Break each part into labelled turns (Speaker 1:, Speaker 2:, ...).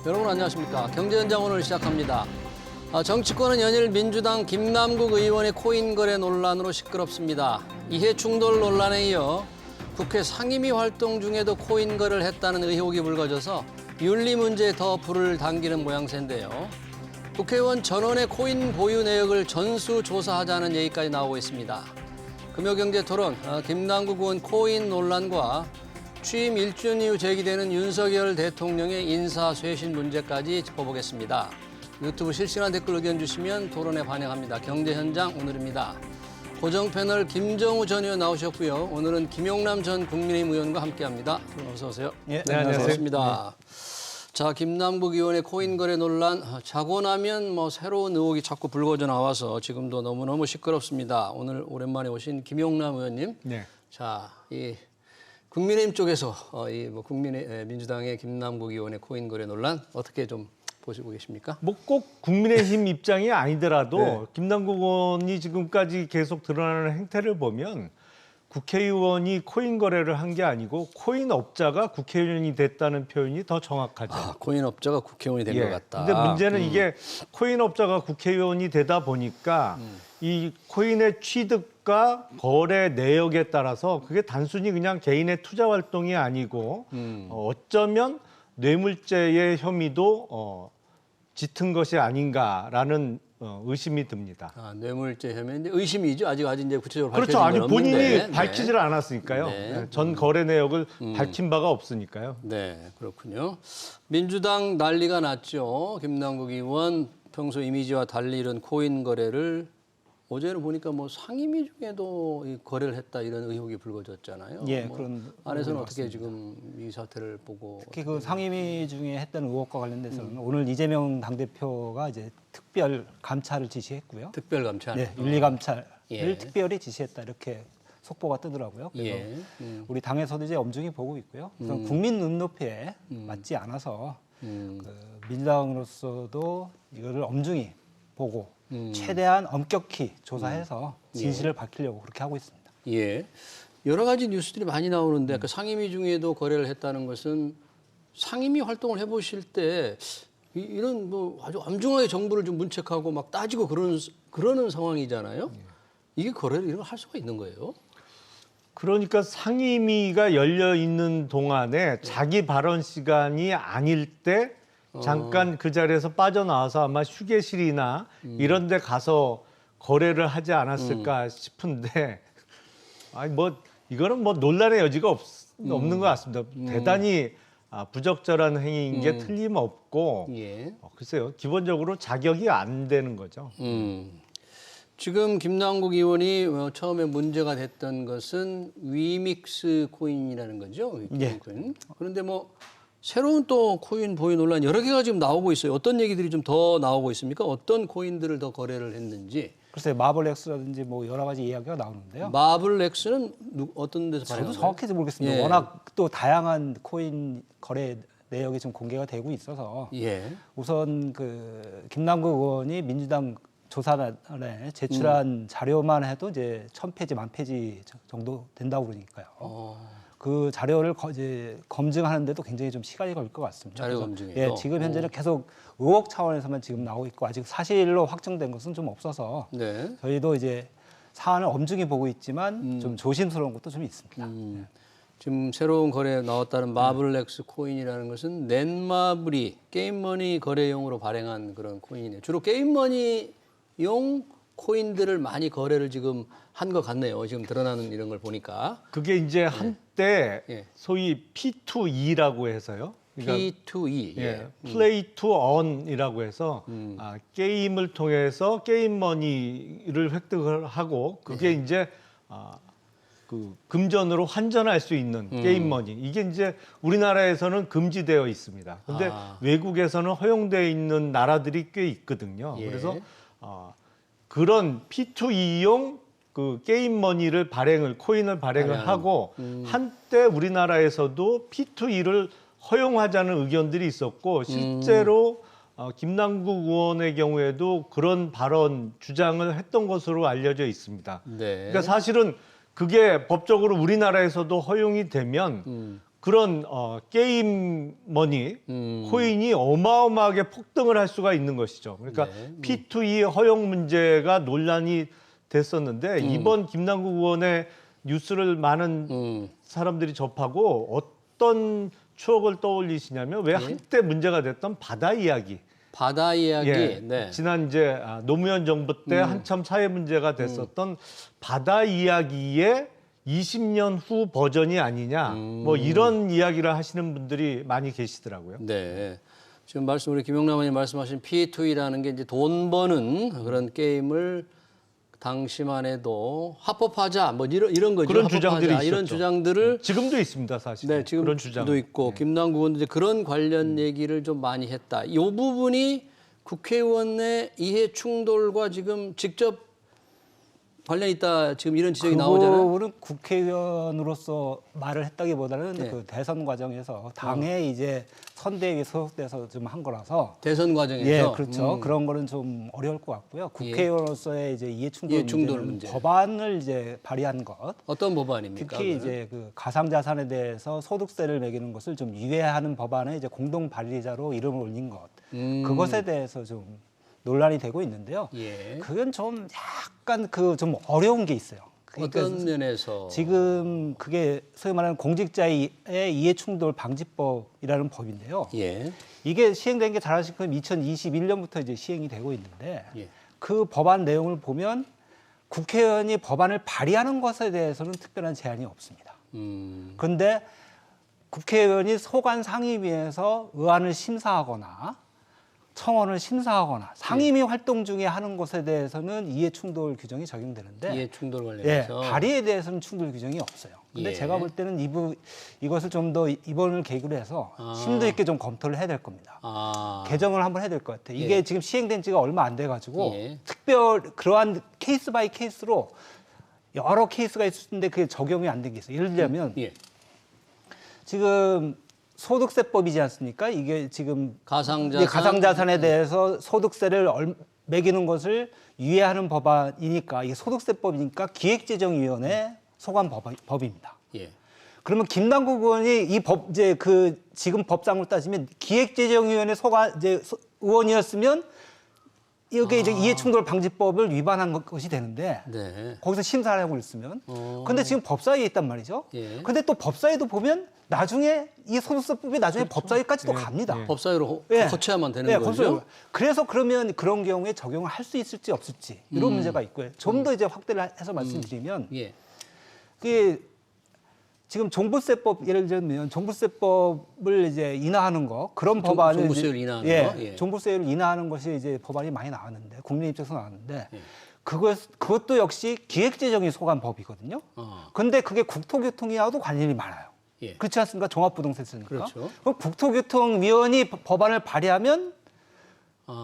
Speaker 1: 여러분 안녕하십니까. 경제현장 오늘 시작합니다. 정치권은 연일 민주당 김남국 의원의 코인 거래 논란으로 시끄럽습니다. 이해 충돌 논란에 이어 국회 상임위 활동 중에도 코인 거래를 했다는 의혹이 불거져서 윤리 문제에 더 불을 당기는 모양새인데요. 국회의원 전원의 코인 보유 내역을 전수조사하자는 얘기까지 나오고 있습니다. 금요경제토론 김남국 의원 코인 논란과 취임 1주년 이후 제기되는 윤석열 대통령의 인사쇄신 문제까지 짚어보겠습니다. 유튜브 실시간 댓글 의견 주시면 토론에 반영합니다. 경제현장 오늘입니다. 고정 패널 김정우 전 의원 나오셨고요. 오늘은 김용남 전 국민의힘 의원과 함께합니다. 어서 오세요.
Speaker 2: 네,
Speaker 1: 안녕하세요. 반갑습니다. 자, 김남국 의원의 코인 거래 논란 자고 나면 새로운 의혹이 자꾸 불거져 나와서 지금도 너무너무 시끄럽습니다. 오늘 오랜만에 오신 김용남 의원님.
Speaker 2: 네.
Speaker 1: 자, 이 국민의힘 쪽에서 민주당의 김남국 의원의 코인 거래 논란 어떻게 좀 보시고 계십니까?
Speaker 2: 뭐 꼭 국민의힘 입장이 아니더라도
Speaker 1: 네.
Speaker 2: 김남국 의원이 지금까지 계속 드러나는 행태를 보면 국회의원이 코인 거래를 한 게 아니고 코인 업자가 국회의원이 됐다는 표현이 더 정확하죠.
Speaker 1: 코인 업자가 국회의원이 된 것 같다.
Speaker 2: 근데 문제는 이게 코인 업자가 국회의원이 되다 보니까 이 코인의 취득과 거래 내역에 따라서 그게 단순히 그냥 개인의 투자 활동이 아니고 어쩌면 뇌물죄의 혐의도 짙은 것이 아닌가라는 의심이 듭니다.
Speaker 1: 뇌물죄 혐의인데 의심이죠. 아직 이제 구체적으로
Speaker 2: 그렇죠.
Speaker 1: 밝혀진 건
Speaker 2: 아니 본인이
Speaker 1: 없는데.
Speaker 2: 밝히질 않았으니까요.
Speaker 1: 네.
Speaker 2: 전 거래 내역을 밝힌 바가 없으니까요.
Speaker 1: 네, 그렇군요. 민주당 난리가 났죠. 김남국 의원 평소 이미지와 달리 이런 코인 거래를 어제는 보니까 상임위 중에도 이 거래를 했다 이런 의혹이 불거졌잖아요.
Speaker 3: 예, 그런
Speaker 1: 안에서는
Speaker 3: 의혹이
Speaker 1: 어떻게
Speaker 3: 나왔습니다.
Speaker 1: 지금 이 사태를 보고
Speaker 3: 특히 그 상임위 중에 했던 의혹과 관련돼서는 오늘 이재명 당대표가 이제 특별 감찰을 지시했고요.
Speaker 1: 특별 감찰.
Speaker 3: 네, 윤리 감찰을
Speaker 1: 예.
Speaker 3: 특별히 지시했다 이렇게 속보가 뜨더라고요. 그래서
Speaker 1: 예.
Speaker 3: 우리 당에서도 이제 엄중히 보고 있고요. 우선 국민 눈높이에 맞지 않아서 그 민주당으로서도 이거를 엄중히 보고 최대한 엄격히 조사해서 진실을 밝히려고 그렇게 하고 있습니다.
Speaker 1: 예. 여러 가지 뉴스들이 많이 나오는데 그 상임위 중에도 거래를 했다는 것은 상임위 활동을 해보실 때 이런 아주 엄중하게 정부를 좀 문책하고 막 따지고 그러는 상황이잖아요. 이게 거래를 이런 걸 할 수가 있는 거예요?
Speaker 2: 그러니까 상임위가 열려 있는 동안에 자기 발언 시간이 아닐 때 잠깐 그 자리에서 빠져나와서 아마 휴게실이나 이런 데 가서 거래를 하지 않았을까 싶은데 아니 이거는 논란의 여지가 없는 것 같습니다. 대단히 부적절한 행위인 게 틀림없고
Speaker 1: 예.
Speaker 2: 글쎄요. 기본적으로 자격이 안 되는 거죠.
Speaker 1: 지금 김남국 의원이 처음에 문제가 됐던 것은 위믹스 코인이라는 거죠.
Speaker 3: 예.
Speaker 1: 코인. 그런데 새로운 또 코인 보유 논란 여러 개가 지금 나오고 있어요. 어떤 얘기들이 좀 더 나오고 있습니까? 어떤 코인들을 더 거래를 했는지.
Speaker 3: 글쎄 마블엑스라든지 여러 가지 이야기가 나오는데요.
Speaker 1: 마블렉스는 어떤 데서
Speaker 3: 저도
Speaker 1: 발행한 거예요?
Speaker 3: 정확히는 모르겠습니다.
Speaker 1: 예.
Speaker 3: 워낙 또 다양한 코인 거래 내역이 좀 공개가 되고 있어서
Speaker 1: 예.
Speaker 3: 우선 그 김남국 의원이 민주당 조사단에 제출한 자료만 해도 이제 1000페이지, 10,000페이지 정도 된다고 그러니까요. 그 자료를 이제 검증하는데도 굉장히 좀 시간이 걸릴 것 같습니다.
Speaker 1: 자료
Speaker 3: 그래서
Speaker 1: 검증에도?
Speaker 3: 예, 지금 현재는 계속 의혹 차원에서만 지금 나오고 있고 아직 사실로 확정된 것은 좀 없어서
Speaker 1: 네.
Speaker 3: 저희도 이제 사안을 엄중히 보고 있지만 좀 조심스러운 것도 좀 있습니다.
Speaker 1: 지금 새로운 거래에 나왔다는 마블렉스 코인이라는 것은 넷마블이 게임머니 거래용으로 발행한 그런 코인이에요. 주로 게임머니용 코인들을 많이 거래를 지금 한 것 같네요. 지금 드러나는 이런 걸 보니까.
Speaker 2: 그게 이제 한때
Speaker 1: 예.
Speaker 2: 소위 P2E라고 해서요. 그러니까
Speaker 1: P2E.
Speaker 2: 예, 플레이 투 언이라고 해서 게임을 통해서 게임 머니를 획득을 하고 그게 이제 그 금전으로 환전할 수 있는 게임 머니 이게 이제 우리나라에서는 금지되어 있습니다. 근데 외국에서는 허용되어 있는 나라들이 꽤 있거든요.
Speaker 1: 예.
Speaker 2: 그래서 그런 P2E용 그 게임 머니를 코인을 발행을 하고 한때 우리나라에서도 P2E를 허용하자는 의견들이 있었고 실제로 김남국 의원의 경우에도 그런 발언 주장을 했던 것으로 알려져 있습니다.
Speaker 1: 네.
Speaker 2: 그러니까 사실은 그게 법적으로 우리나라에서도 허용이 되면 그런 게임 머니 코인이 어마어마하게 폭등을 할 수가 있는 것이죠. 그러니까 P2E 허용 문제가 논란이 됐었는데 이번 김남국 의원의 뉴스를 많은 사람들이 접하고 어떤 추억을 떠올리시냐면 왜 한때 문제가 됐던 바다 이야기.
Speaker 1: 바다 이야기.
Speaker 2: 예,
Speaker 1: 네.
Speaker 2: 지난 이제 노무현 정부 때 한참 사회 문제가 됐었던 바다 이야기의 20년 후 버전이 아니냐, 뭐 이런 이야기를 하시는 분들이 많이 계시더라고요.
Speaker 1: 네. 지금 우리 김용남 의원님 말씀하신 P2E라는 게 이제 돈 버는 그런 게임을 당시만 해도 합법하자, 뭐 이런 거죠.
Speaker 2: 그런
Speaker 1: 합법하자,
Speaker 2: 주장들이 있었죠.
Speaker 1: 이런 주장들을
Speaker 2: 지금도 있습니다, 사실.
Speaker 1: 네, 지금
Speaker 2: 그런 주장.
Speaker 1: 도 있고 김남국 의원도 이제 그런 관련 얘기를 좀 많이 했다. 이 부분이 국회의원의 이해 충돌과 지금 직접 관련이 있다. 지금 이런 지적이 나오잖아요.
Speaker 3: 그거는 국회의원으로서 말을 했다기보다는
Speaker 1: 네.
Speaker 3: 그 대선 과정에서 당에 이제 선대위에 소속돼서 좀 한 거라서
Speaker 1: 대선 과정에서.
Speaker 3: 예, 그렇죠. 그런 거는 좀 어려울 것 같고요. 국회의원으로서의 이제 이해충돌
Speaker 1: 문제.
Speaker 3: 법안을 이제 발의한 것.
Speaker 1: 어떤 법안입니까?
Speaker 3: 특히 이제 그 가상자산에 대해서 소득세를 매기는 것을 좀 유예하는 법안에 이제 공동 발의자로 이름을 올린 것. 그것에 대해서 좀 논란이 되고 있는데요.
Speaker 1: 예.
Speaker 3: 그건 좀 약간 그 좀 어려운 게 있어요. 그러니까
Speaker 1: 어떤 면에서
Speaker 3: 지금 그게 소위 말하는 공직자의 이해충돌 방지법이라는 법인데요.
Speaker 1: 예.
Speaker 3: 이게 시행된 게 잘 아시고 2021년부터 이제 시행이 되고 있는데
Speaker 1: 예.
Speaker 3: 그 법안 내용을 보면 국회의원이 법안을 발의하는 것에 대해서는 특별한 제한이 없습니다. 그런데 국회의원이 소관 상임위에서 의안을 심사하거나 청원을 심사하거나 상임위 활동 중에 하는 것에 대해서는 이해충돌 규정이 적용되는데
Speaker 1: 이해 충돌
Speaker 3: 예,
Speaker 1: 관련해서
Speaker 3: 발의에 대해서는 충돌 규정이 없어요. 근데
Speaker 1: 예.
Speaker 3: 제가 볼 때는 이것을 좀 더 이번을 계기로 해서 심도 있게 좀 검토를 해야 될 겁니다. 개정을 한번 해야 될 것 같아요. 이게
Speaker 1: 예.
Speaker 3: 지금 시행된 지가 얼마 안 돼가지고
Speaker 1: 예.
Speaker 3: 그러한 케이스 바이 케이스로 여러 케이스가 있었는데 그게 적용이 안 된 게 있어요. 예를 들자면
Speaker 1: 예.
Speaker 3: 지금 소득세법이지 않습니까? 이게 지금
Speaker 1: 가상자산,
Speaker 3: 가상자산에 대해서 소득세를 매기는 것을 유예하는 법안이니까 이게 소득세법이니까 기획재정위원회 소관 법입니다.
Speaker 1: 예.
Speaker 3: 그러면 김남국 의원이 이 법 이제 그 지금 법상으로 따지면 기획재정위원회 소관 이제 의원이었으면 이게 이제 이해충돌 방지법을 위반한 것이 되는데
Speaker 1: 네.
Speaker 3: 거기서 심사를 하고 있으면 근데 지금 법사위에 있단 말이죠.
Speaker 1: 예.
Speaker 3: 근데 또 법사위도 보면 나중에 이 소득세법이 나중에 법사위까지도 갑니다.
Speaker 1: 법사위로
Speaker 3: 예.
Speaker 1: 거쳐야만 되는
Speaker 3: 네,
Speaker 1: 거죠.
Speaker 3: 법사위. 그래서 그러면 그런 경우에 적용을 할 수 있을지 없을지 이런 문제가 있고요. 좀 더 이제 확대를 해서 말씀드리면
Speaker 1: 예.
Speaker 3: 그게 지금 종부세법 예를 들면 종부세법을 이제 인하하는 거 그런 법안을
Speaker 1: 종부세를
Speaker 3: 이제-
Speaker 1: 인하하는
Speaker 3: 예,
Speaker 1: 거? 예.
Speaker 3: 종부세를 인하하는 것이 이제 법안이 많이 나왔는데 국민 입장에서 나왔는데
Speaker 1: 예.
Speaker 3: 그것도 역시 기획재정이 소관 법이거든요. 근데 그게 국토교통위하고도 관련이 많아요.
Speaker 1: 예.
Speaker 3: 그렇지 않습니까? 종합부동산세니까.
Speaker 1: 그렇죠.
Speaker 3: 그럼 국토교통위원이 법안을 발의하면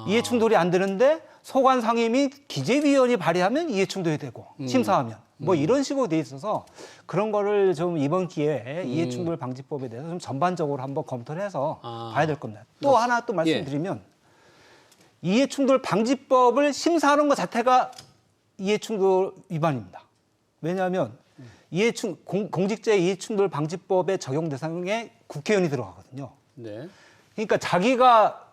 Speaker 3: 이해충돌이 안 되는데 소관 상임위 기재위원이 발의하면 이해충돌이 되고 심사하면 뭐 이런 식으로 돼 있어서 그런 거를 좀 이번 기회에 이해충돌 방지법에 대해서 좀 전반적으로 한번 검토를 해서 봐야 될 겁니다. 또 하나 또 말씀드리면 이해충돌 방지법을 심사하는 것 자체가 이해충돌 위반입니다. 왜냐하면 공직자의 이해충돌 방지법의 적용 대상에 국회의원이 들어가거든요.
Speaker 1: 네.
Speaker 3: 그러니까 자기가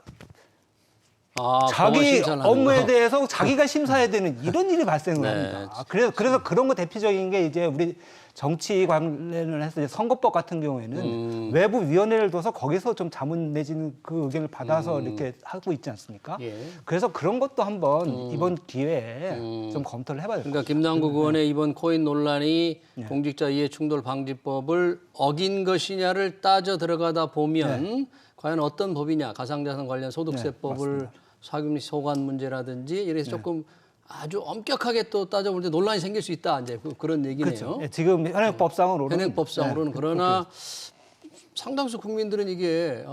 Speaker 3: 자기
Speaker 1: 심사를 하는
Speaker 3: 업무에
Speaker 1: 거.
Speaker 3: 대해서 자기가 심사해야 되는 이런 일이 발생을
Speaker 1: 네.
Speaker 3: 합니다. 그래서 그런 거 대표적인 게 이제 우리 정치 관련을 해서 이제 선거법 같은 경우에는 외부 위원회를 둬서 거기서 좀 자문 내지는 그 의견을 받아서 이렇게 하고 있지 않습니까?
Speaker 1: 예.
Speaker 3: 그래서 그런 것도 한번 이번 기회에 좀 검토를 해봐야 될 것
Speaker 1: 그러니까 김남국 의원의 이번 코인 논란이
Speaker 3: 네.
Speaker 1: 공직자 이해충돌 방지법을 어긴 것이냐를 따져 들어가다 보면 과연 어떤 법이냐, 가상자산 관련 소득세법을 사금리 소관 문제라든지 이래서 조금 아주 엄격하게 또 따져볼 때 논란이 생길 수 있다. 이제 그런 얘기네요.
Speaker 3: 그렇죠. 예, 지금 현행법상으로는
Speaker 1: 현행법상으로는 그러나 상당수 국민들은 이게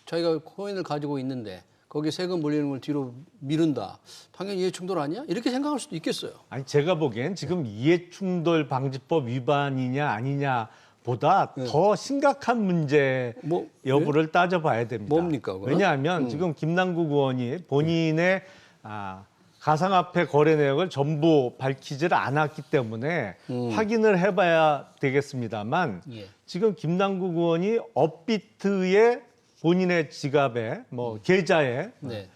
Speaker 1: 자기가 코인을 가지고 있는데 거기에 세금 물리는 걸 뒤로 미룬다. 당연히 이해충돌 아니야? 이렇게 생각할 수도 있겠어요.
Speaker 2: 아니 제가 보기엔 지금 이해충돌 방지법 위반이냐 아니냐 보다 더 심각한 문제
Speaker 1: 뭐,
Speaker 2: 여부를 따져봐야 됩니다.
Speaker 1: 뭡니까, 그건?
Speaker 2: 왜냐하면 지금 김남국 의원이 본인의 가상화폐 거래 내역을 전부 밝히지를 않았기 때문에 확인을 해봐야 되겠습니다만
Speaker 1: 예.
Speaker 2: 지금 김남국 의원이 업비트의 본인의 지갑에 뭐 계좌에
Speaker 1: 네.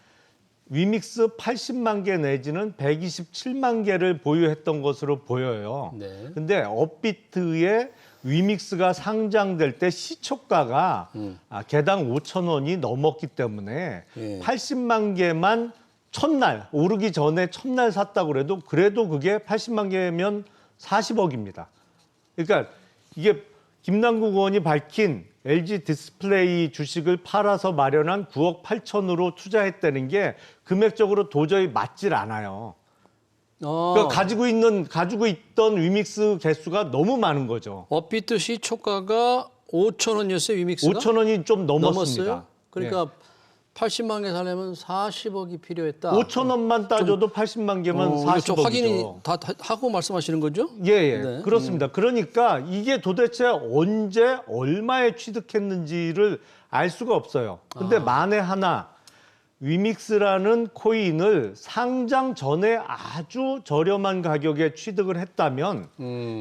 Speaker 2: 위믹스 80만 개 내지는 127만 개를 보유했던 것으로 보여요.
Speaker 1: 네.
Speaker 2: 근데 업비트에 위믹스가 상장될 때 시초가가 개당 5천 원이 넘었기 때문에
Speaker 1: 예.
Speaker 2: 80만 개만 첫날 오르기 전에 첫날 샀다고 그래도 그게 80만 개면 40억입니다. 그러니까 이게 김남국 의원이 밝힌 LG 디스플레이 주식을 팔아서 마련한 9억 8천으로 투자했다는 게 금액적으로 도저히 맞질 않아요. 그러니까 가지고 있던 위믹스 개수가 너무 많은 거죠.
Speaker 1: 업비트 시초가가 5천 원이었어요, 위믹스가?
Speaker 2: 5천 원이 좀 넘었습니다.
Speaker 1: 넘었어요? 그러니까 80만 개 살려면 40억이 필요했다.
Speaker 2: 5천 원만 따져도 80만 개면
Speaker 1: 이거
Speaker 2: 40억이죠.
Speaker 1: 좀 확인이 다 하고 말씀하시는 거죠?
Speaker 2: 예,
Speaker 1: 네.
Speaker 2: 그렇습니다. 그러니까 이게 도대체 언제 얼마에 취득했는지를 알 수가 없어요. 근데 만에 하나 위믹스라는 코인을 상장 전에 아주 저렴한 가격에 취득을 했다면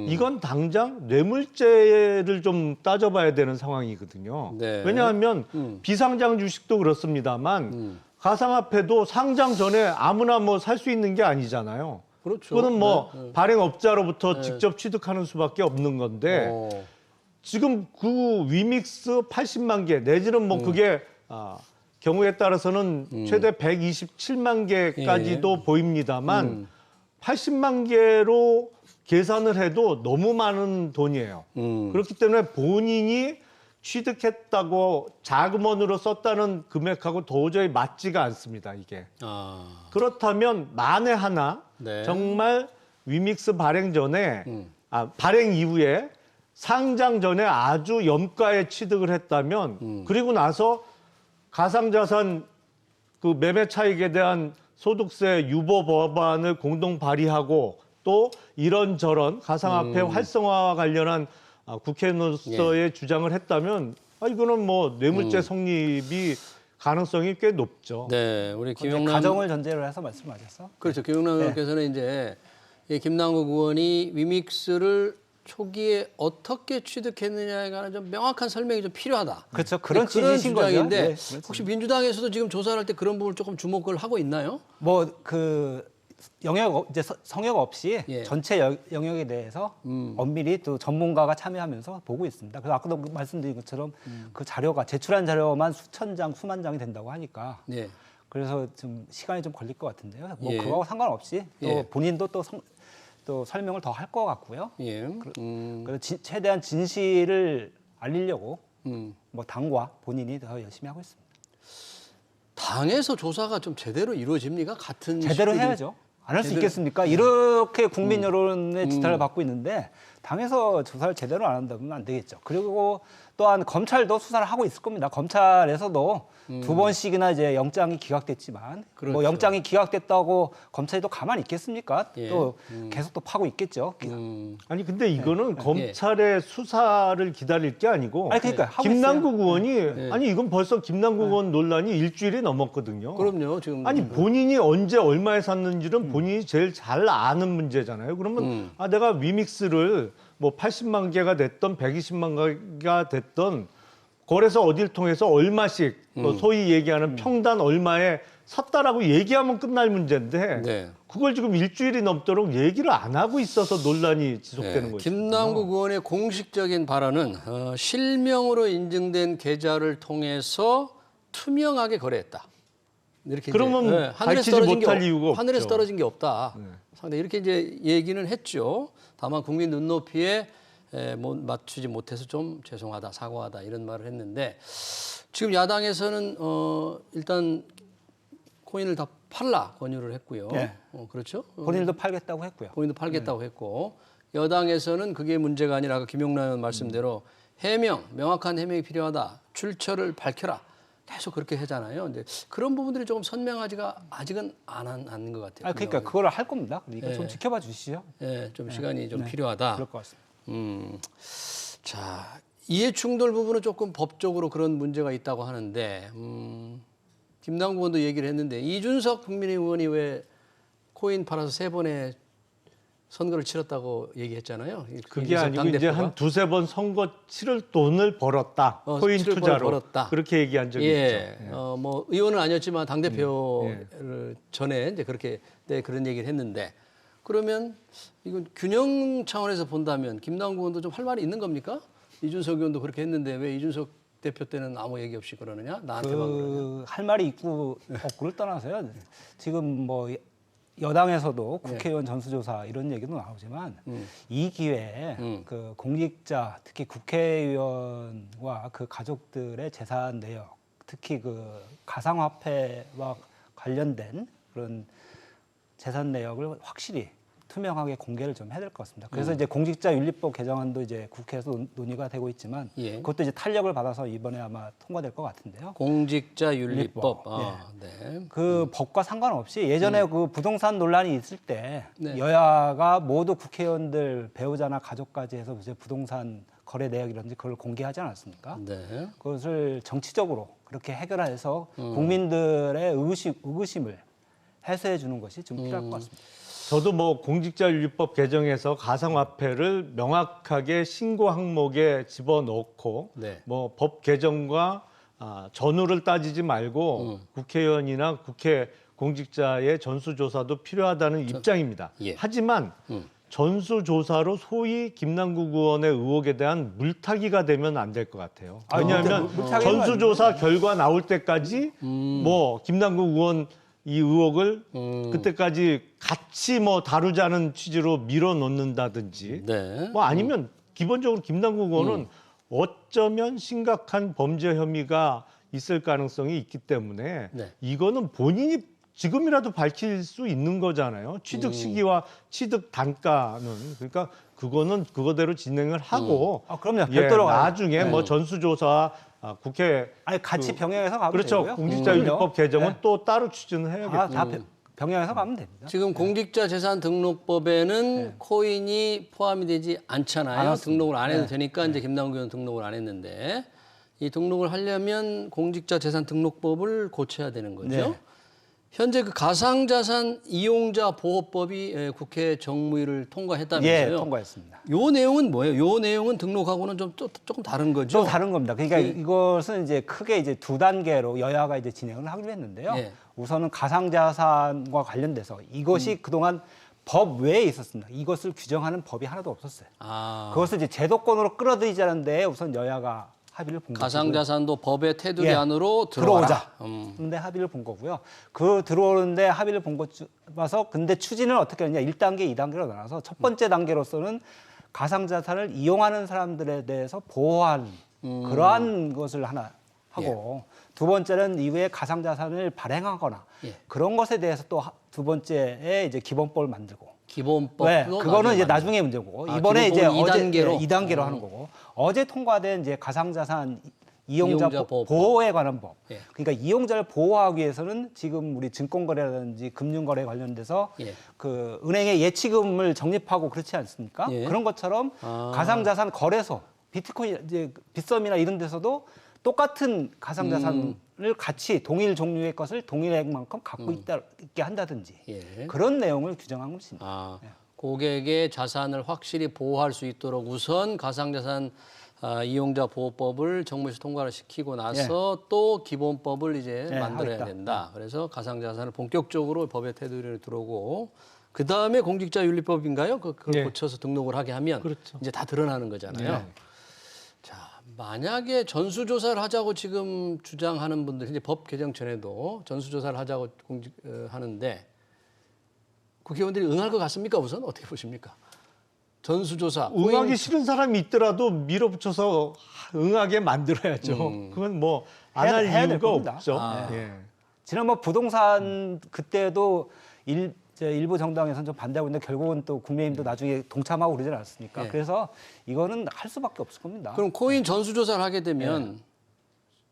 Speaker 2: 이건 당장 뇌물죄를 좀 따져봐야 되는 상황이거든요.
Speaker 1: 네.
Speaker 2: 왜냐하면 비상장 주식도 그렇습니다만 가상화폐도 상장 전에 아무나 뭐 살 수 있는 게 아니잖아요.
Speaker 1: 그렇죠.
Speaker 2: 그거는 뭐
Speaker 1: 네.
Speaker 2: 발행업자로부터 직접 취득하는 수밖에 없는 건데 지금 그 위믹스 80만 개 내지는 뭐 그게 경우에 따라서는 최대 127만 개까지도 보입니다만 80만 개로 계산을 해도 너무 많은 돈이에요. 그렇기 때문에 본인이 취득했다고 자금원으로 썼다는 금액하고 도저히 맞지가 않습니다, 이게. 그렇다면 만에 하나
Speaker 1: 네.
Speaker 2: 정말 위믹스 발행 전에 발행 이후에 상장 전에 아주 염가에 취득을 했다면 그리고 나서 가상자산 그 매매 차익에 대한 소득세 유보 법안을 공동 발의하고 또 이런저런 가상화폐 활성화와 관련한 국회의원으로서의 주장을 했다면 이거는 뭐 뇌물죄 성립이 가능성이 꽤 높죠.
Speaker 1: 네, 우리 김영남
Speaker 3: 가정을 전제로 해서 말씀하셨어?
Speaker 1: 그렇죠. 김영남 의원께서는 이제 이 김남국 의원이 위믹스를 초기에 어떻게 취득했느냐에 관한 좀 명확한 설명이 좀 필요하다.
Speaker 3: 그렇죠. 그런
Speaker 1: 그런
Speaker 3: 취지신 거죠.
Speaker 1: 주장인데
Speaker 3: 네, 그렇죠.
Speaker 1: 혹시 민주당에서도 지금 조사를 할 때 그런 부분을 조금 주목을 하고 있나요?
Speaker 3: 뭐 그 영역 이제 성역 없이
Speaker 1: 예.
Speaker 3: 전체 영역에 대해서 엄밀히 또 전문가가 참여하면서 보고 있습니다. 그래서 아까도 말씀드린 것처럼 그 자료가 제출한 자료만 수천 장, 수만 장이 된다고 하니까
Speaker 1: 네.
Speaker 3: 그래서 좀 시간이 좀 걸릴 것 같은데요. 뭐
Speaker 1: 예.
Speaker 3: 그거하고 상관없이 또
Speaker 1: 예.
Speaker 3: 본인도 또 설명을 더 할 것 같고요.
Speaker 1: 예.
Speaker 3: 그래서 최대한 진실을 알리려고
Speaker 1: 음.
Speaker 3: 뭐 당과 본인이 더 열심히 하고 있습니다.
Speaker 1: 당에서 조사가 좀 제대로 이루어집니까? 같은
Speaker 3: 제대로
Speaker 1: 시들이-
Speaker 3: 해야죠. 안 할 수
Speaker 1: 제대로-
Speaker 3: 있겠습니까? 이렇게 국민 여론의 지탄을 받고 있는데 당에서 조사를 제대로 안 한다면 안 되겠죠. 그리고 또한 검찰도 수사를 하고 있을 겁니다. 검찰에서도 두 번씩이나 이제 영장이 기각됐지만
Speaker 1: 그렇죠.
Speaker 3: 뭐 영장이 기각됐다고 검찰이 또 가만히 있겠습니까?
Speaker 1: 예.
Speaker 3: 또 계속 또 파고 있겠죠.
Speaker 2: 아니 근데 이거는 검찰의 수사를 기다릴 게 아니고
Speaker 3: 아니, 그러니까 하고
Speaker 2: 김남국 의원이 아니 이건 벌써 김남국 의원 논란이 일주일이 넘었거든요.
Speaker 1: 그럼요. 지금
Speaker 2: 아니 본인이 언제 얼마에 샀는지는 본인이 제일 잘 아는 문제잖아요. 그러면 내가 위믹스를 뭐 80만 개가 됐던 120만 개가 됐던 거래소 어딜 통해서 얼마씩 소위 얘기하는 평단 얼마에 샀다라고 얘기하면 끝날 문제인데
Speaker 1: 네.
Speaker 2: 그걸 지금 일주일이 넘도록 얘기를 안 하고 있어서 논란이 지속되는 거죠.
Speaker 1: 김남국 의원의 공식적인 발언은 실명으로 인증된 계좌를 통해서 투명하게 거래했다. 이렇게
Speaker 2: 그러면
Speaker 1: 이제,
Speaker 2: 밝히지 못할 이유가 없죠.
Speaker 1: 하늘에서 떨어진 게 없다. 상당히 이렇게 이제 얘기는 했죠. 다만 국민 눈높이에 뭐 맞추지 못해서 좀 죄송하다, 사과하다 이런 말을 했는데 지금 야당에서는 일단 코인을 다 팔라 권유를 했고요.
Speaker 3: 네.
Speaker 1: 그렇죠?
Speaker 3: 본인도 팔겠다고 했고요.
Speaker 1: 본인도 팔겠다고 했고 여당에서는 그게 문제가 아니라 아까 김용남 의원 말씀대로 해명, 명확한 해명이 필요하다. 출처를 밝혀라. 계속 그렇게 하잖아요. 근데 그런 부분들이 조금 선명하지가 아직은 않은 것 같아요.
Speaker 3: 그러니까 그거를 할 겁니다. 그러니까
Speaker 1: 예.
Speaker 3: 좀 지켜봐 주시죠.
Speaker 1: 예, 좀 시간이 좀 필요하다.
Speaker 3: 그럴 것 같습니다.
Speaker 1: 자, 이해 충돌 부분은 조금 법적으로 그런 문제가 있다고 하는데 김남국 의원도 얘기를 했는데 이준석 국민의힘 의원이 왜 코인 팔아서 3번의 선거를 치렀다고 얘기했잖아요.
Speaker 2: 그게
Speaker 1: 이준석
Speaker 2: 아니고 이제
Speaker 1: 당대표가.
Speaker 2: 한 두세 번 선거 치를 돈을 벌었다. 코인
Speaker 1: 치를
Speaker 2: 투자로
Speaker 1: 벌었다.
Speaker 2: 그렇게 얘기한 적이
Speaker 1: 예,
Speaker 2: 있죠.
Speaker 1: 뭐 의원은 아니었지만 당 대표를 전에 이제 그렇게 네, 그런 얘기를 했는데 그러면 이건 균형 차원에서 본다면 김남국 의원도 좀 할 말이 있는 겁니까? 이준석 의원도 그렇게 했는데 왜 이준석 대표 때는 아무 얘기 없이 그러느냐? 나한테만 그러냐?
Speaker 3: 할 말이 있고 없고를 떠나서요. 지금 뭐 여당에서도 국회의원 전수조사 이런 얘기도 나오지만 이 기회에 그 공직자 특히 국회의원과 그 가족들의 재산 내역 특히 그 가상화폐와 관련된 그런 재산 내역을 확실히 투명하게 공개를 좀 해야 될 것 같습니다. 그래서 이제 공직자윤리법 개정안도 이제 국회에서 논의가 되고 있지만
Speaker 1: 예.
Speaker 3: 그것도 이제 탄력을 받아서 이번에 아마 통과될 것 같은데요.
Speaker 1: 공직자윤리법.
Speaker 3: 윤리법.
Speaker 1: 네.
Speaker 3: 그 법과 상관없이 예전에 그 부동산 논란이 있을 때
Speaker 1: 네.
Speaker 3: 여야가 모두 국회의원들 배우자나 가족까지 해서 이제 부동산 거래 내역이라든지 그걸 공개하지 않았습니까?
Speaker 1: 네.
Speaker 3: 그것을 정치적으로 그렇게 해결해서 국민들의 의구심을 해소해 주는 것이 좀 필요할 것 같습니다.
Speaker 2: 저도 뭐 공직자윤리법 개정에서 가상화폐를 명확하게 신고 항목에 집어넣고
Speaker 1: 네.
Speaker 2: 뭐 법 개정과 전후를 따지지 말고 국회의원이나 국회 공직자의 전수조사도 필요하다는 입장입니다.
Speaker 1: 예.
Speaker 2: 하지만 전수조사로 소위 김남국 의원의 의혹에 대한 물타기가 되면 안 될 것 같아요. 왜냐하면
Speaker 3: 물타기는
Speaker 2: 전수조사 결과 나올 때까지 뭐 김남국 의원 이 의혹을 그때까지 같이 뭐 다루자는 취지로 밀어넣는다든지
Speaker 1: 네.
Speaker 2: 뭐 아니면 기본적으로 김남국 의원은 어쩌면 심각한 범죄 혐의가 있을 가능성이 있기 때문에
Speaker 1: 네.
Speaker 2: 이거는 본인이 지금이라도 밝힐 수 있는 거잖아요. 취득 시기와 취득 단가는 그러니까 그거는 그거대로 진행을 하고
Speaker 3: 그럼요.
Speaker 2: 예,
Speaker 3: 별도로
Speaker 2: 나중에 뭐 전수조사 국회
Speaker 3: 아니 같이 병행해서 가면
Speaker 2: 그렇죠.
Speaker 3: 되고요.
Speaker 2: 공직자윤리법 개정은 또 따로 추진을 해야겠죠.
Speaker 3: 다 병행해서 가면 됩니다.
Speaker 1: 지금 공직자 재산 등록법에는 코인이 포함이 되지 않잖아요.
Speaker 3: 안 왔습니다.
Speaker 1: 등록을 안 해도 되니까 이제 김남국 의원 등록을 안 했는데 이 등록을 하려면 공직자 재산 등록법을 고쳐야 되는 거죠.
Speaker 3: 네.
Speaker 1: 현재 그 가상자산 이용자 보호법이 국회 정무위를 통과했다면서요.
Speaker 3: 예, 통과했습니다.
Speaker 1: 요 내용은 뭐예요? 요 내용은 등록하고는 조금 다른 거죠.
Speaker 3: 좀 다른 겁니다. 그러니까 이것은 이제 크게 이제 2단계로 여야가 이제 진행을 하기로 했는데요.
Speaker 1: 예.
Speaker 3: 우선은 가상자산과 관련돼서 이것이 그동안 법 외에 있었습니다. 이것을 규정하는 법이 하나도 없었어요. 그것을 이제 제도권으로 끌어들이자는 데 우선 여야가 합의를 본 거고요.
Speaker 1: 가상자산도 법의 테두리
Speaker 3: 예,
Speaker 1: 안으로
Speaker 3: 들어오자.
Speaker 1: 들어오자.
Speaker 3: 근데 합의를 본 거고요. 그 들어오는데 합의를 본 것 봐서 근데 추진을 어떻게 하느냐. 1단계, 2단계로 나눠서 첫 번째 단계로서는 가상자산을 이용하는 사람들에 대해서 보호하는 그러한 것을 하나 하고 두 번째는 이후에 가상자산을 발행하거나 그런 것에 대해서 또 두 번째에 이제 기본법을 만들고
Speaker 1: 기본법.
Speaker 3: 네, 그거는 이제 나중에 문제고 이번에 이제
Speaker 1: 기본법은 2단계로?
Speaker 3: 2단계로 하는 거고 어제 통과된 이제 가상자산 이용자
Speaker 1: 보호법.
Speaker 3: 보호에 관한 법.
Speaker 1: 예.
Speaker 3: 그러니까 이용자를 보호하기 위해서는 지금 우리 증권거래라든지 금융거래 관련돼서
Speaker 1: 예.
Speaker 3: 그 은행의 예치금을 적립하고 그렇지 않습니까?
Speaker 1: 예.
Speaker 3: 그런 것처럼 가상자산 거래소, 비트코인 이제 빗썸이나 이런 데서도 똑같은 가상자산을 같이 동일 종류의 것을 동일액만큼 갖고 있게 한다든지
Speaker 1: 예.
Speaker 3: 그런 내용을 규정한 것입니다.
Speaker 1: 고객의 자산을 확실히 보호할 수 있도록 우선 가상자산 이용자 보호법을 정부에서 통과를 시키고 나서 또 기본법을 이제 만들어야
Speaker 3: 하겠다.
Speaker 1: 된다. 그래서 가상자산을 본격적으로 법의 테두리에 들어오고 그 다음에 공직자윤리법인가요? 그걸 고쳐서 등록을 하게 하면 이제 다 드러나는 거잖아요. 자, 만약에 전수조사를 하자고 지금 주장하는 분들, 이제 법 개정 전에도 전수조사를 하자고 하는데 국회의원들이 응할 것 같습니까? 우선 어떻게 보십니까? 전수조사.
Speaker 2: 응하기 싫은 사람이 있더라도 밀어붙여서 응하게 만들어야죠. 그건 뭐 안 할
Speaker 3: 해야 될
Speaker 2: 이유가
Speaker 3: 겁니다.
Speaker 2: 없죠. 예.
Speaker 3: 지난번 부동산 그때도 일부 정당에서는 좀 반대하고 있는데 결국은 또 국민의힘도 나중에 동참하고 그러지 않았습니까? 그래서 이거는 할 수밖에 없을 겁니다.
Speaker 1: 그럼 코인 전수조사를 하게 되면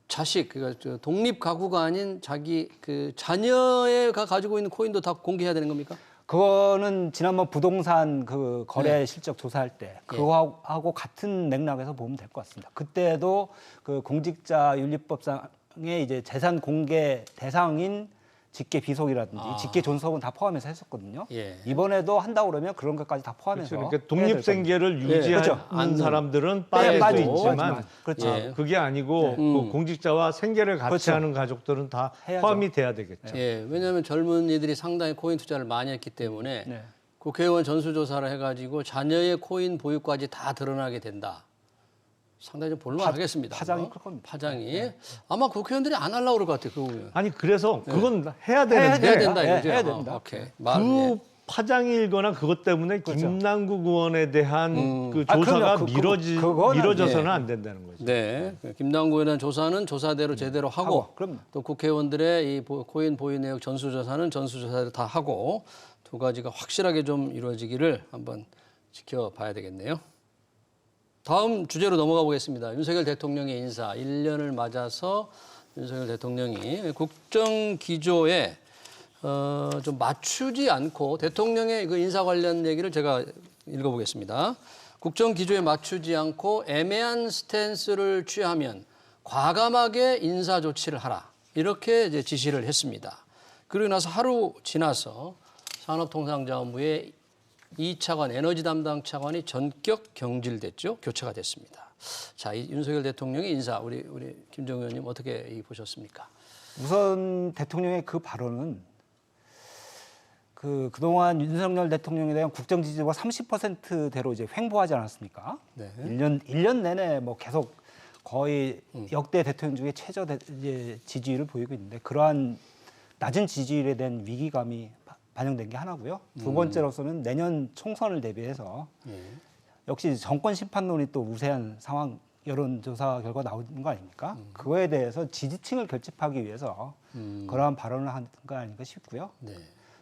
Speaker 1: 자식, 그러니까 독립 가구가 아닌 자기 그 자녀가 가지고 있는 코인도 다 공개해야 되는 겁니까?
Speaker 3: 그거는 지난번 부동산 그 거래 실적 조사할 때 그거하고 같은 맥락에서 보면 될 것 같습니다. 그때도 그 공직자윤리법상의 이제 재산 공개 대상인 직계 비속이라든지 직계 존속은 다 포함해서 했었거든요.
Speaker 1: 예.
Speaker 3: 이번에도 한다고 그러면 그런 것까지 다 포함해서
Speaker 2: 그렇죠. 그러니까 독립생계를
Speaker 1: 예.
Speaker 2: 유지하는
Speaker 3: 그렇죠.
Speaker 2: 사람들은
Speaker 3: 빼야
Speaker 2: 빠질 수
Speaker 3: 빠지고,
Speaker 2: 있지만
Speaker 3: 그렇죠.
Speaker 1: 예.
Speaker 2: 그게 아니고 그 공직자와 생계를 같이
Speaker 3: 그렇죠.
Speaker 2: 하는 가족들은 다
Speaker 3: 해야죠.
Speaker 2: 포함이 돼야 되겠죠.
Speaker 1: 예, 왜냐하면 젊은이들이 상당히 코인 투자를 많이 했기 때문에
Speaker 3: 네.
Speaker 1: 국회의원 전수조사를 해가지고 자녀의 코인 보유까지 다 드러나게 된다. 상당히 좀 볼만하겠습니다.
Speaker 3: 파장이 클 겁니다.
Speaker 1: 파장이 아마 국회의원들이 안 하려고 그럴 것 같아요. 그거 보면.
Speaker 2: 아니 그래서 그건 해야
Speaker 3: 해야
Speaker 2: 되는데
Speaker 1: 해야 된다
Speaker 3: 예,
Speaker 1: 이거죠.
Speaker 3: 해야 됩니다.
Speaker 1: 오케이.
Speaker 2: 그 파장일거나 그것 때문에
Speaker 3: 그렇죠.
Speaker 2: 김남국 의원에 대한 그
Speaker 3: 아,
Speaker 2: 조사가
Speaker 3: 그럼요. 그거는,
Speaker 2: 미뤄져서는
Speaker 1: 예.
Speaker 2: 안 된다는 거죠.
Speaker 1: 네, 김남국에 대한 조사는 조사대로 제대로 하고,
Speaker 3: 그럼요.
Speaker 1: 또 국회의원들의 이 코인 보유 내역 전수조사는 전수조사대로 다 하고 두 가지가 확실하게 좀 이루어지기를 한번 지켜봐야 되겠네요. 다음 주제로 넘어가 보겠습니다. 윤석열 대통령의 인사 1년을 맞아서 윤석열 대통령이 국정 기조에 좀 맞추지 않고 대통령의 그 인사 관련 얘기를 제가 읽어보겠습니다. 국정 기조에 맞추지 않고 애매한 스탠스를 취하면 과감하게 인사 조치를 하라. 이렇게 이제 지시를 했습니다. 그리고 나서 하루 지나서 산업통상자원부의 2차관 에너지 담당 차관이 전격 경질됐죠. 교체가 됐습니다. 자, 이 윤석열 대통령의 인사 우리 김정은 의원님 어떻게 보셨습니까?
Speaker 3: 우선 대통령의 그 발언은 그동안 윤석열 대통령에 대한 국정 지지도가 30%대로 이제 횡보하지 않았습니까?
Speaker 1: 네.
Speaker 3: 1년 내내 뭐 계속 거의 역대 대통령 중에 최저 이제 지지율을 보이고 있는데 그러한 낮은 지지율에 대한 위기감이 반영된 게 하나고요. 두 번째로서는 내년 총선을 대비해서
Speaker 1: 예.
Speaker 3: 역시 정권 심판론이 또 우세한 상황 여론조사 결과 나오는 거 아닙니까? 그거에 대해서 지지층을 결집하기 위해서 그러한 발언을 한 거 아닌가 싶고요.
Speaker 1: 네.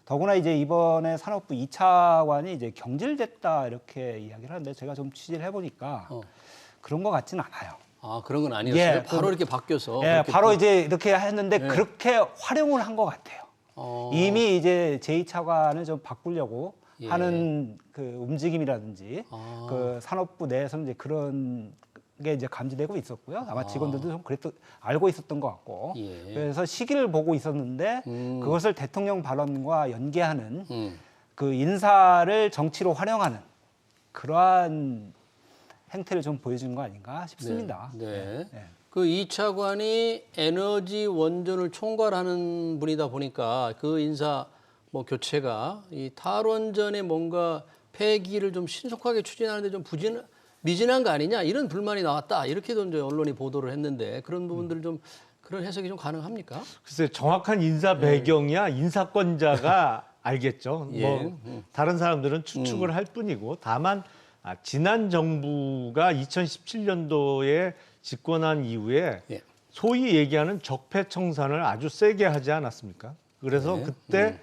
Speaker 3: 더구나 이제 이번에 산업부 2차관이 이제 경질됐다 이렇게 이야기를 하는데 제가 좀 취재를 해보니까 그런 것 같지는 않아요.
Speaker 1: 아, 그런 건 아니었어요.
Speaker 3: 예,
Speaker 1: 바로 이렇게 바뀌어서.
Speaker 3: 예,
Speaker 1: 그렇게
Speaker 3: 바로
Speaker 1: 또-
Speaker 3: 이제 이렇게 했는데 그렇게 활용을 한 것 같아요. 이미 이제 제2차관을 좀 바꾸려고
Speaker 1: 예.
Speaker 3: 하는 그 움직임이라든지
Speaker 1: 아.
Speaker 3: 그 산업부 내에서는 이제 그런 게 이제 감지되고 있었고요. 아마 직원들도 좀 알고 있었던 것 같고.
Speaker 1: 예.
Speaker 3: 그래서 시기를 보고 있었는데 그것을 대통령 발언과 연계하는 그 인사를 정치로 활용하는 그러한 행태를 좀 보여준 거 아닌가 싶습니다.
Speaker 1: 네.
Speaker 3: 네.
Speaker 1: 그 2차관이 에너지 원전을 총괄하는 분이다 보니까 그 인사 뭐 교체가 이 탈원전에 뭔가 폐기를 좀 신속하게 추진하는데 좀 미진한 거 아니냐 이런 불만이 나왔다 이렇게도 이제 언론이 보도를 했는데 그런 부분들을 좀 그런 해석이 좀 가능합니까?
Speaker 2: 글쎄 정확한 인사 배경이야 인사권자가 알겠죠.
Speaker 1: 예.
Speaker 2: 뭐 다른 사람들은 추측을 할 뿐이고 다만 지난 정부가 2017년도에 집권한 이후에
Speaker 1: 예.
Speaker 2: 소위 얘기하는 적폐청산을 아주 세게 하지 않았습니까? 그래서
Speaker 1: 네.
Speaker 2: 그때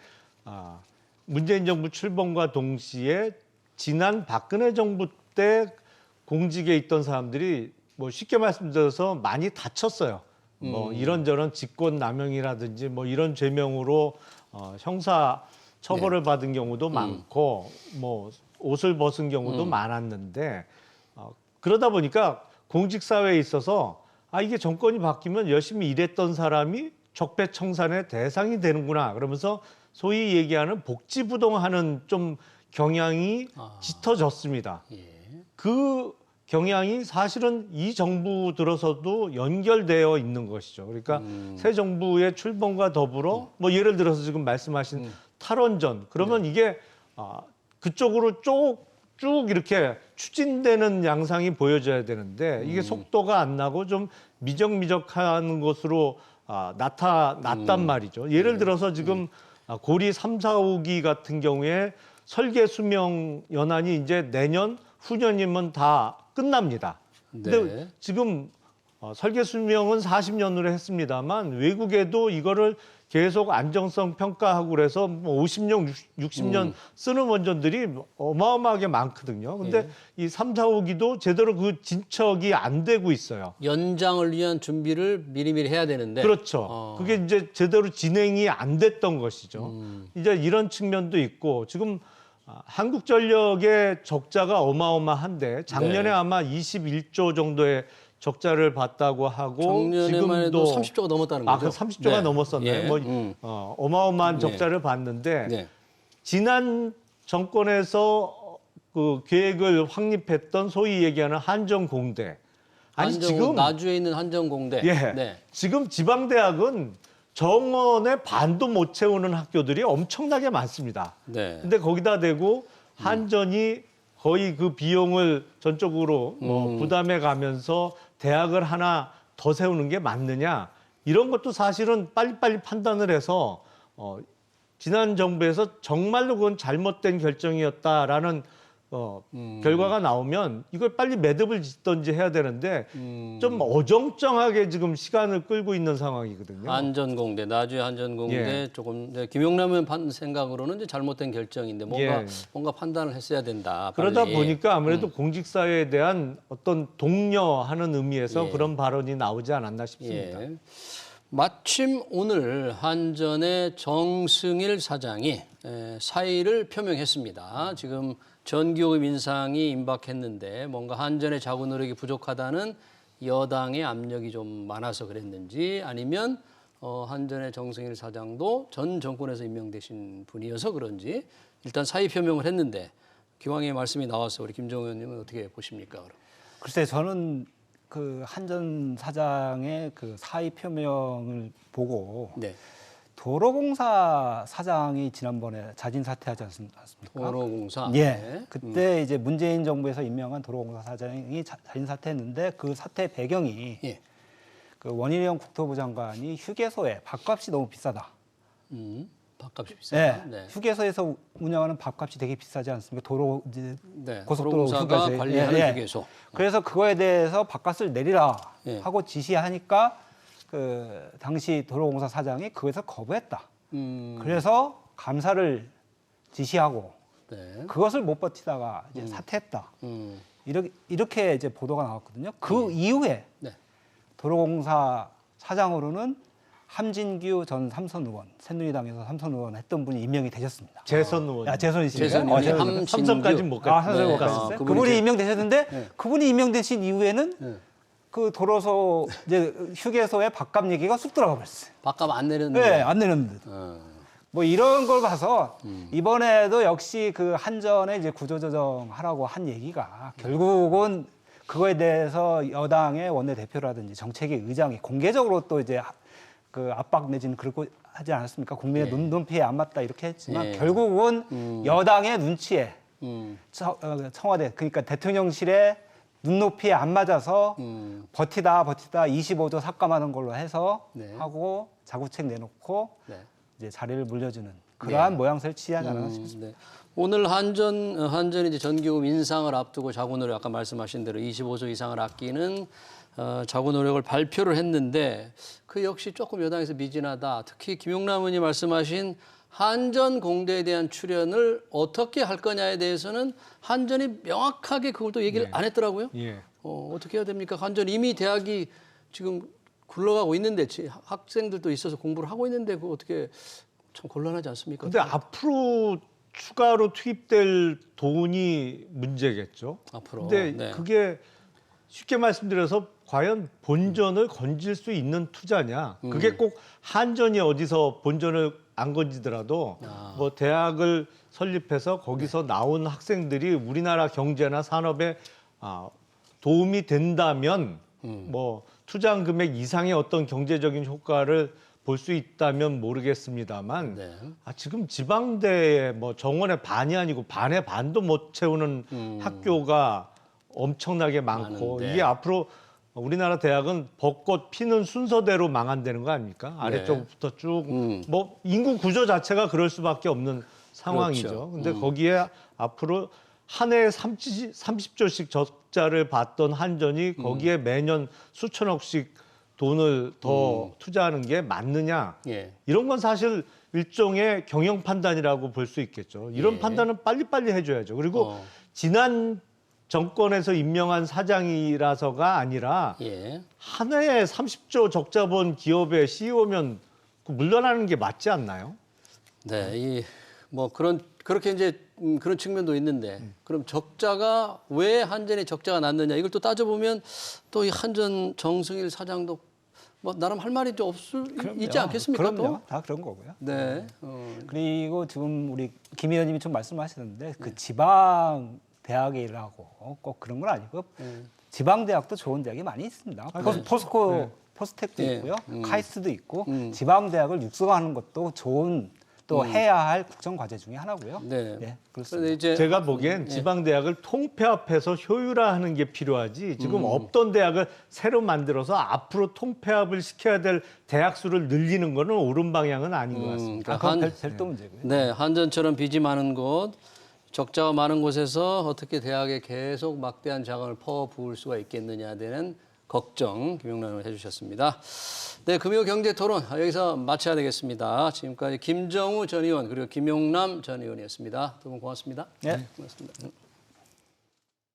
Speaker 2: 문재인 정부 출범과 동시에 지난 박근혜 정부 때 공직에 있던 사람들이 뭐 쉽게 말씀드려서 많이 다쳤어요. 뭐 이런저런 직권 남용이라든지 뭐 이런 죄명으로 형사 처벌을 받은 경우도 많고 뭐 옷을 벗은 경우도 많았는데 그러다 보니까 공직 사회에 있어서 이게 정권이 바뀌면 열심히 일했던 사람이 적폐청산의 대상이 되는구나 그러면서 소위 얘기하는 복지부동하는 좀 경향이 짙어졌습니다.
Speaker 1: 예.
Speaker 2: 그 경향이 사실은 이 정부 들어서도 연결되어 있는 것이죠. 그러니까 새 정부의 출범과 더불어 뭐 예를 들어서 지금 말씀하신 탈원전 그러면 이게 그쪽으로 쭉 이렇게 추진되는 양상이 보여져야 되는데 이게 속도가 안 나고 좀 미적미적한 것으로 나타났단 말이죠. 예를 들어서 지금 고리 3, 4호기 같은 경우에 설계 수명 연한이 이제 내년 후년이면 다 끝납니다. 근데
Speaker 1: 네.
Speaker 2: 지금 설계 수명은 40년으로 했습니다만 외국에도 이거를 계속 안정성 평가하고 그래서 뭐 50년, 60년 쓰는 원전들이 어마어마하게 많거든요. 근데 이 3, 4호기도 제대로 그 진척이 안 되고 있어요.
Speaker 1: 연장을 위한 준비를 미리미리 해야 되는데
Speaker 2: 그렇죠. 그게 이제 제대로 진행이 안 됐던 것이죠. 이제 이런 측면도 있고 지금 한국전력의 적자가 어마어마한데 작년에
Speaker 1: 네.
Speaker 2: 아마 21조 정도의 적자를 봤다고 하고
Speaker 1: 작년에만 해도 30조가 넘었다는 거죠.
Speaker 2: 그 30조가 넘었었나요?
Speaker 1: 예.
Speaker 2: 뭐 어마어마한 적자를 봤는데
Speaker 1: 네.
Speaker 2: 지난 정권에서 그 계획을 확립했던 소위 얘기하는 한전공대.
Speaker 1: 지금 나주에 있는 한전공대.
Speaker 2: 예.
Speaker 1: 네.
Speaker 2: 지금 지방대학은 정원의 반도 못 채우는 학교들이 엄청나게 많습니다.
Speaker 1: 네.
Speaker 2: 근데 거기다 대고 한전이 거의 그 비용을 전적으로 부담해 가면서 대학을 하나 더 세우는 게 맞느냐, 이런 것도 사실은 빨리빨리 판단을 해서 지난 정부에서 정말로 그건 잘못된 결정이었다라는 결과가 나오면 이걸 빨리 매듭을 짓든지 해야 되는데 좀 어정쩡하게 지금 시간을 끌고 있는 상황이거든요.
Speaker 1: 한전공대, 나주의 한전공대
Speaker 2: 예.
Speaker 1: 조금 김용남 의원 생각으로는 이제 잘못된 결정인데 뭔가 판단을 했어야 된다.
Speaker 2: 그러다
Speaker 1: 빨리.
Speaker 2: 보니까 아무래도 공직사회에 대한 어떤 독려하는 의미에서
Speaker 1: 예.
Speaker 2: 그런 발언이 나오지 않았나 싶습니다.
Speaker 1: 예. 마침 오늘 한전의 정승일 사장이 사의를 표명했습니다. 지금 전기요금 인상이 임박했는데 뭔가 한전의 자구 노력이 부족하다는 여당의 압력이 좀 많아서 그랬는지, 아니면 한전의 정승일 사장도 전 정권에서 임명되신 분이어서 그런지 일단 사의 표명을 했는데, 기왕에 말씀이 나와서 우리 김정우 의원님은 어떻게 보십니까? 그럼?
Speaker 3: 글쎄 저는 그 한전 사장의 그 사의 표명을 보고
Speaker 1: 네.
Speaker 3: 도로공사 사장이 지난번에 자진 사퇴하지 않습니까?
Speaker 1: 도로공사.
Speaker 3: 예.
Speaker 1: 네.
Speaker 3: 그때 이제 문재인 정부에서 임명한 도로공사 사장이 자진 사퇴했는데 그 사퇴 배경이
Speaker 1: 예.
Speaker 3: 그 원희룡 국토부 장관이 휴게소에 밥값이 너무 비싸다.
Speaker 1: 밥값이 비싸다.
Speaker 3: 네. 휴게소에서 운영하는 밥값이 되게 비싸지 않습니까? 도로 이제
Speaker 1: 네.
Speaker 3: 고속도로
Speaker 1: 도로공사가
Speaker 3: 휴게소에.
Speaker 1: 관리하는
Speaker 3: 예, 예.
Speaker 1: 휴게소.
Speaker 3: 그래서 그거에 대해서 밥값을 내리라
Speaker 1: 예.
Speaker 3: 하고 지시하니까 그 당시 도로공사 사장이 그거에서 거부했다. 그래서 감사를 지시하고
Speaker 1: 네.
Speaker 3: 그것을 못 버티다가 이제 사퇴했다.
Speaker 1: 음.
Speaker 3: 이렇게 이제 보도가 나왔거든요. 그 이후에
Speaker 1: 네.
Speaker 3: 도로공사 사장으로는 함진규 전 삼선 의원, 새누리당에서 삼선 의원 했던 분이 임명이 되셨습니다.
Speaker 2: 재선 의원.
Speaker 3: 재선이시네요.
Speaker 1: 재선 의원이
Speaker 3: 재선.
Speaker 1: 함진규.
Speaker 2: 삼선까지는 못
Speaker 3: 아,
Speaker 2: 갔어요.
Speaker 3: 삼선 못
Speaker 1: 네.
Speaker 3: 갔었어요.
Speaker 1: 그분이
Speaker 3: 그분이
Speaker 1: 이제-
Speaker 3: 임명되셨는데
Speaker 1: 네.
Speaker 3: 그분이 임명되신 이후에는
Speaker 1: 네.
Speaker 3: 그 도로소 이제 휴게소의 밥값 얘기가 쑥 들어가 버렸어요.
Speaker 1: 밥값 안 내렸는데.
Speaker 3: 네, 안 내는데. 뭐 이런 걸 봐서 이번에도 역시 그 한전에 이제 구조조정 하라고 한 얘기가 결국은 그거에 대해서 여당의 원내대표라든지 정책위 의장이 공개적으로 또 이제 그 압박 내지는 그러고 하지 않았습니까? 국민의
Speaker 1: 예.
Speaker 3: 눈높이에 안 맞다 이렇게 했지만
Speaker 1: 예.
Speaker 3: 결국은 여당의 눈치에
Speaker 1: 음.
Speaker 3: 청와대 그러니까 대통령실의 눈높이에 안 맞아서 버티다 25조 삭감하는 걸로 해서
Speaker 1: 네.
Speaker 3: 하고 자구책 내놓고
Speaker 1: 네.
Speaker 3: 이제 자리를 물려주는 그러한 모양새를 취하지 않았나 싶습니다.
Speaker 1: 네. 오늘 한전이 이제 전기요금 인상을 앞두고 자구 노력, 아까 말씀하신 대로 25조 이상을 아끼는 자구 노력을 발표를 했는데, 그 역시 조금 여당에서 미진하다. 특히 김용남 의원이 말씀하신 한전 공대에 대한 출연을 어떻게 할 거냐에 대해서는 한전이 명확하게 그걸 또 얘기를 안 했더라고요.
Speaker 2: 예.
Speaker 1: 어떻게 해야 됩니까? 한전 이미 대학이 지금 굴러가고 있는데 학생들도 있어서 공부를 하고 있는데 그거 어떻게, 참 곤란하지 않습니까?
Speaker 2: 근데 앞으로 추가로 투입될 돈이 문제겠죠.
Speaker 1: 앞으로.
Speaker 2: 근데
Speaker 1: 네.
Speaker 2: 그게 쉽게 말씀드려서 과연 본전을 건질 수 있는 투자냐? 그게 꼭 한전이 어디서 본전을 안 건지더라도 뭐 대학을 설립해서 거기서 나온 학생들이 우리나라 경제나 산업에 도움이 된다면 뭐 투자한 금액 이상의 어떤 경제적인 효과를 볼 수 있다면 모르겠습니다만
Speaker 1: 네.
Speaker 2: 지금 지방대에 뭐 정원의 반이 아니고 반의 반도 못 채우는 학교가 엄청나게 많고
Speaker 1: 많은데.
Speaker 2: 이게 앞으로 우리나라 대학은 벚꽃 피는 순서대로 망한다는 거 아닙니까? 아래쪽부터 쭉 뭐 인구 구조 자체가 그럴 수밖에 없는 상황이죠.
Speaker 1: 그렇죠.
Speaker 2: 근데 거기에 앞으로 한 해에 30조씩 적자를 봤던 한전이 거기에 매년 수천억씩 돈을 더 투자하는 게 맞느냐?
Speaker 1: 예.
Speaker 2: 이런 건 사실 일종의 경영 판단이라고 볼 수 있겠죠. 이런
Speaker 1: 예.
Speaker 2: 판단은 빨리빨리 해줘야죠. 그리고 지난 정권에서 임명한 사장이라서가 아니라
Speaker 1: 예.
Speaker 2: 한 해에 30조 적자 본 기업의 CEO면 물러나는 게 맞지 않나요?
Speaker 1: 네. 뭐 그렇게 이제 그런 측면도 있는데 그럼 적자가 왜 한전이 적자가 났느냐 이걸 또 따져보면 또 이 한전 정승일 사장도 뭐 나름 할 말이 좀 있지 않겠습니까?
Speaker 3: 그럼요.
Speaker 1: 또?
Speaker 3: 다 그런 거고요.
Speaker 1: 네.
Speaker 3: 그리고 지금 우리 김 의원님이 좀 말씀하셨는데 그 지방 대학이라고 꼭 그런 건 아니고 지방 대학도 좋은 대학이 많이 있습니다. 포스코 포스텍도
Speaker 1: 네.
Speaker 3: 있고요, 카이스트도 있고 지방 대학을 육성하는 것도 좋은 또 해야 할 국정 과제 중에 하나고요.
Speaker 1: 네.
Speaker 3: 네, 그렇습니다.
Speaker 1: 그런데 이제
Speaker 2: 제가 보기엔 지방 대학을 통폐합해서 효율화하는 게 필요하지. 지금 없던 대학을 새로 만들어서 앞으로 통폐합을 시켜야 될 대학 수를 늘리는 거는 옳은 방향은 아닌 것 같습니다.
Speaker 3: 그건 별도 문제고요.
Speaker 1: 네, 한전처럼 빚이 많은 곳, 적자가 많은 곳에서 어떻게 대학에 계속 막대한 자금을 퍼부을 수가 있겠느냐에 대한 걱정 김영란 의원 해주셨습니다. 네, 금요경제토론 여기서 마쳐야 되겠습니다. 지금까지 김정우 전 의원 그리고 김용남 전 의원이었습니다. 두 분 고맙습니다.
Speaker 3: 네.
Speaker 1: 고맙습니다.